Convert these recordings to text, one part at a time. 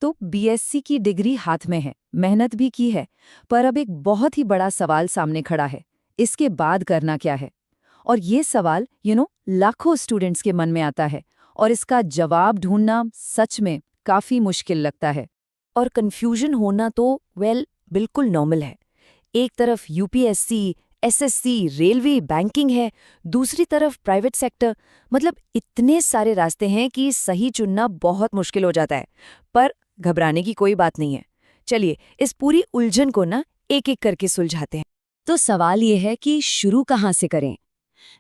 तो बीएससी की डिग्री हाथ में है, मेहनत भी की है, पर अब एक बहुत ही बड़ा सवाल सामने खड़ा है। इसके बाद करना क्या है? और ये सवाल लाखों स्टूडेंट्स के मन में आता है और इसका जवाब ढूंढना सच में काफी मुश्किल लगता है। और कन्फ्यूजन होना तो बिल्कुल नॉर्मल है। एक तरफ यूपीएससी, एसएससी, रेलवे, बैंकिंग है, दूसरी तरफ प्राइवेट सेक्टर। मतलब इतने सारे रास्ते हैं कि सही चुनना बहुत मुश्किल हो जाता है। पर घबराने की कोई बात नहीं है। चलिए इस पूरी उलझन को एक एक करके सुलझाते हैं। तो सवाल ये है कि शुरू कहाँ से करें?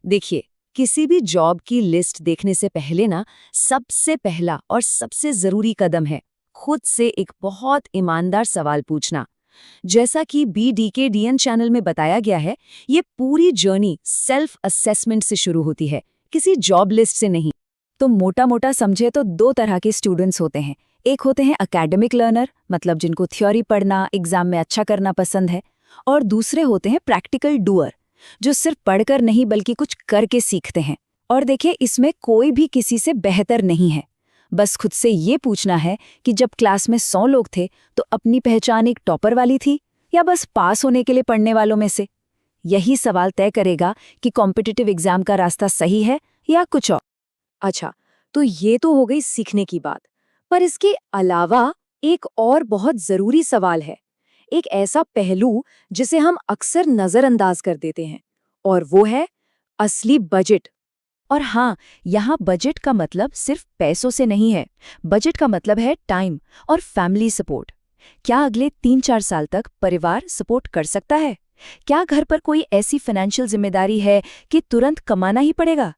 देखिए, किसी भी जॉब की लिस्ट देखने से पहले सबसे पहला और सबसे ज़रूरी कदम है खुद से एक बहुत ईमानदार सवाल पूछना। जैसा कि BDKDN चैनल में बताया गया है, ये पूरी जर्नी सेल्फ असेसमेंट से शुरू होती है, किसी जॉब लिस्ट से नहीं। तो मोटा मोटा समझे तो दो तरह के स्टूडेंट्स होते हैं। एक होते हैं एकेडमिक लर्नर, मतलब जिनको थ्योरी पढ़ना, एग्जाम में अच्छा करना पसंद है, और दूसरे होते हैं प्रैक्टिकल डूअर, जो सिर्फ पढ़कर नहीं बल्कि कुछ करके सीखते हैं। और देखिए, इसमें कोई भी किसी से बेहतर नहीं है। बस खुद से ये पूछना है कि जब क्लास में 100 लोग थे तो अपनी पहचान एक टॉपर वाली थी या बस पास होने के लिए पढ़ने वालों में से। यही सवाल तय करेगा कि कॉम्पिटिटिव एग्जाम का रास्ता सही है या कुछ और। अच्छा, तो ये तो हो गई सीखने की बात। पर इसके अलावा एक और बहुत जरूरी सवाल है, एक ऐसा पहलू जिसे हम अक्सर नजरअंदाज कर देते हैं, और वो है असली बजट। और हाँ, यहाँ बजट का मतलब सिर्फ पैसों से नहीं है। बजट का मतलब है टाइम और फैमिली सपोर्ट। क्या अगले 3-4 साल तक परिवार सपोर्ट कर सकता है? क्या घर पर कोई ऐसी फाइनेंशियल जिम्मेदारी है कि तुरंत कमाना ही पड़ेगा?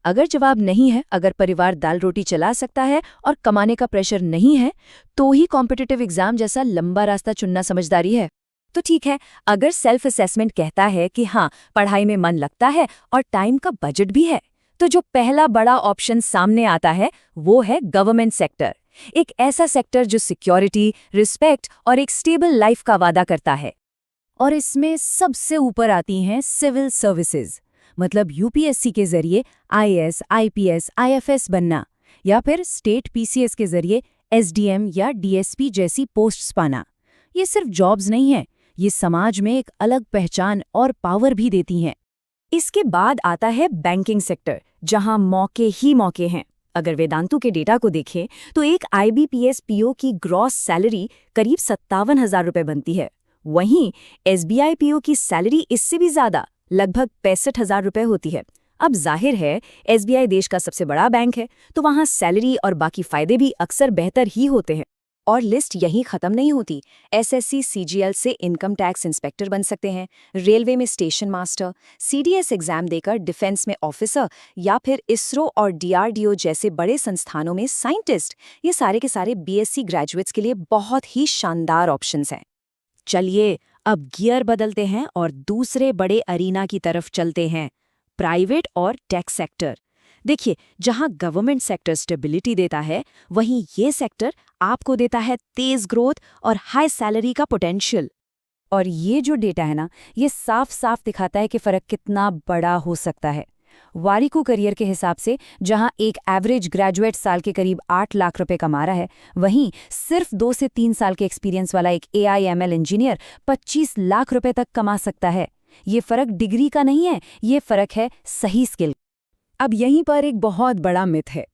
अगर जवाब नहीं है, अगर परिवार दाल रोटी चला सकता है और कमाने का प्रेशर नहीं है, तो ही कॉम्पिटिटिव एग्जाम जैसा लंबा रास्ता चुनना समझदारी है। तो ठीक है, अगर सेल्फ असेसमेंट कहता है कि हाँ, पढ़ाई में मन लगता है और टाइम का बजट भी है, तो जो पहला बड़ा ऑप्शन सामने आता है वो है गवर्नमेंट सेक्टर। एक ऐसा सेक्टर जो सिक्योरिटी, रिस्पेक्ट और एक स्टेबल लाइफ का वादा करता है। और इसमें सबसे ऊपर आती हैं सिविल सर्विसेज, मतलब यूपीएससी के जरिए आईएएस, आईपीएस, आईएफएस बनना, या फिर स्टेट पीसीएस के जरिए एसडीएम या डीएसपी जैसी पोस्ट्स पाना। ये सिर्फ जॉब्स नहीं है, ये समाज में एक अलग पहचान और पावर भी देती हैं। इसके बाद आता है बैंकिंग सेक्टर, जहां मौके ही मौके हैं। अगर वेदांतु के डेटा को देखें तो एक आईबीपीएस पीओ की ग्रॉस सैलरी करीब 57,000 रुपए बनती है। वहीं एसबीआई पीओ की सैलरी इससे भी ज्यादा, लगभग 65,000 रुपए होती है। अब जाहिर है, एसबीआई देश का सबसे बड़ा बैंक है, तो वहां सैलरी और बाकी फायदे भी अक्सर बेहतर ही होते हैं। और लिस्ट यहीं खत्म नहीं होती। एसएससी सीजीएल से इनकम टैक्स इंस्पेक्टर बन सकते हैं, रेलवे में स्टेशन मास्टर, सीडीएस एग्जाम देकर डिफेंस में ऑफिसर, या फिर इसरो और डीआरडीओ जैसे बड़े संस्थानों में साइंटिस्ट। ये सारे के सारे बीएससी ग्रेजुएट्स के लिए बहुत ही शानदार ऑप्शंस हैं। चलिए अब गियर बदलते हैं और दूसरे बड़े अरीना की तरफ चलते हैं, प्राइवेट और टेक सेक्टर। देखिए, जहां गवर्नमेंट सेक्टर स्टेबिलिटी देता है, वहीं ये सेक्टर आपको देता है तेज ग्रोथ और हाई सैलरी का पोटेंशियल। और ये जो डेटा है ये साफ साफ दिखाता है कि फर्क कितना बड़ा हो सकता है। वारिको करियर के हिसाब से जहां एक एवरेज ग्रेजुएट साल के करीब 8 लाख रुपए कमा रहा है, वहीं सिर्फ 2 से 3 साल के एक्सपीरियंस वाला एक AIML इंजीनियर 25 लाख रुपए तक कमा सकता है। ये फर्क डिग्री का नहीं है, ये फर्क है सही स्किल। अब यहीं पर एक बहुत बड़ा मिथ है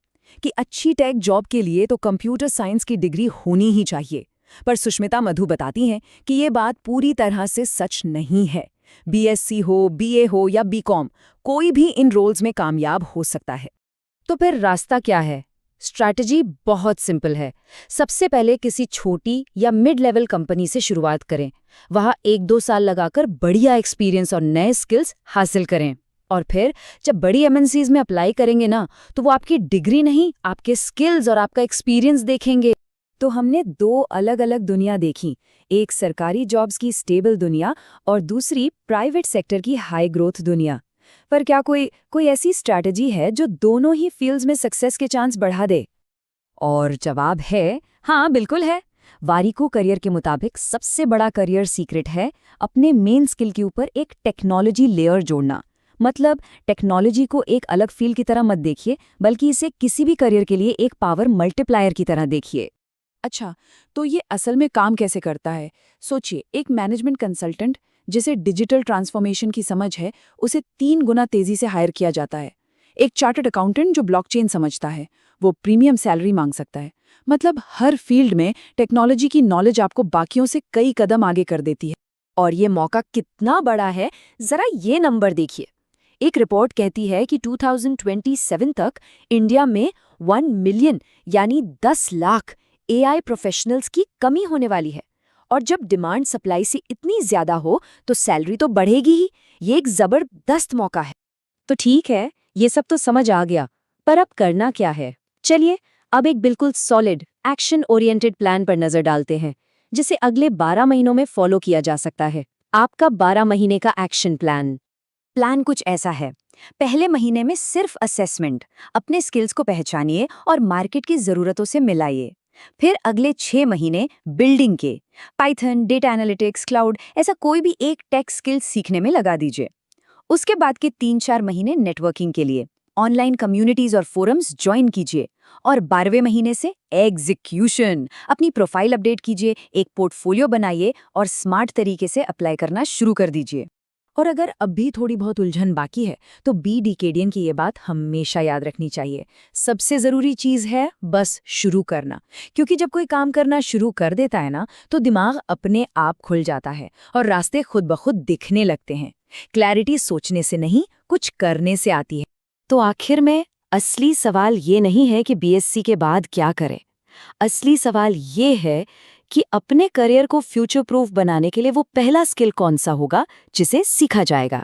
कि अच्छी टेक जॉब के लिए तो कंप्यूटर साइंस की डिग्री होनी ही चाहिए। पर सुष्मिता मधु बताती हैं कि ये बात पूरी तरह से सच नहीं है। बीएससी हो, बीए हो या बीकॉम, कोई भी इन रोल्स में कामयाब हो सकता है। तो फिर रास्ता क्या है? स्ट्रैटेजी बहुत सिंपल है। सबसे पहले किसी छोटी या मिड लेवल कंपनी से शुरुआत करें। वहां 1-2 साल लगाकर बढ़िया एक्सपीरियंस और नए स्किल्स हासिल करें। और फिर जब बड़ी एमएनसीज में अप्लाई करेंगे तो वो आपकी डिग्री नहीं, आपके स्किल्स और आपका एक्सपीरियंस देखेंगे। तो हमने 2 अलग अलग दुनिया देखी, एक सरकारी जॉब्स की स्टेबल दुनिया और दूसरी प्राइवेट सेक्टर की हाई ग्रोथ दुनिया। पर क्या कोई ऐसी स्ट्रैटेजी है जो दोनों ही फील्ड्स में सक्सेस के चांस बढ़ा दे? और जवाब है हाँ, बिल्कुल है। वारिको करियर के मुताबिक सबसे बड़ा करियर सीक्रेट है अपने मेन स्किल के ऊपर एक टेक्नोलॉजी लेयर जोड़ना। मतलब टेक्नोलॉजी को एक अलग फील्ड की तरह मत देखिए, बल्कि इसे किसी भी करियर के लिए एक पावर मल्टीप्लायर की तरह देखिए। अच्छा, तो ये असल में काम कैसे करता है? सोचिए, एक मैनेजमेंट कंसल्टेंट जिसे डिजिटल ट्रांसफॉर्मेशन की समझ है, उसे 3 गुना तेजी से हायर किया जाता है। एक चार्टर्ड अकाउंटेंट जो ब्लॉकचेन समझता है, वो प्रीमियम सैलरी मांग सकता है। मतलब हर फील्ड में टेक्नोलॉजी की नॉलेज आपको बाकियों से कई कदम आगे कर देती है। और ये मौका कितना बड़ा है, जरा ये नंबर देखिए। एक रिपोर्ट कहती है कि 2027 तक इंडिया में 1 मिलियन यानी 10 लाख एआई प्रोफेशनल्स की कमी होने वाली है। और जब डिमांड सप्लाई से इतनी ज्यादा हो तो सैलरी तो बढ़ेगी ही। ये एक जबरदस्त मौका है। तो ठीक है, ये सब तो समझ आ गया, पर अब करना क्या है? चलिए, अब एक बिल्कुल सॉलिड, एक्शन ओरिएंटेड प्लान पर नजर डालते हैं, जिसे अगले 12 महीनों में फॉलो किया जा सकता है। आपका 12 महीने का एक्शन प्लान। प्लान कुछ ऐसा है। पहले महीने में सिर्फ असेसमेंट, अपने स्किल्स को पहचानिए और मार्केट की ज़रूरतों से मिलाइए। फिर अगले 6 महीने बिल्डिंग के, पाइथन, डेटा एनालिटिक्स, क्लाउड, ऐसा कोई भी एक टेक स्किल सीखने में लगा दीजिए। उसके बाद के 3-4 महीने नेटवर्किंग के लिए, ऑनलाइन कम्युनिटीज और फोरम्स ज्वाइन कीजिए। और 12वें महीने से एग्जीक्यूशन, अपनी प्रोफाइल अपडेट कीजिए, एक पोर्टफोलियो बनाइए और स्मार्ट तरीके से अप्लाई करना शुरू कर दीजिए। और अगर अब भी थोड़ी बहुत उलझन बाकी है, तो बी डिकेडियन की ये बात हमेशा याद रखनी चाहिए। सबसे ज़रूरी चीज़ है बस शुरू करना। क्योंकि जब कोई काम करना शुरू कर देता है ना, तो दिमाग अपने आप खुल जाता है और रास्ते खुद ब खुद दिखने लगते हैं। क्लैरिटी सोचने से नहीं, कुछ करने से आती है। तो आखिर में असली सवाल ये नहीं है कि बीएससी के बाद क्या करें। असली सवाल ये है कि अपने करियर को फ्यूचर प्रूफ बनाने के लिए वो पहला स्किल कौन सा होगा जिसे सीखा जाएगा।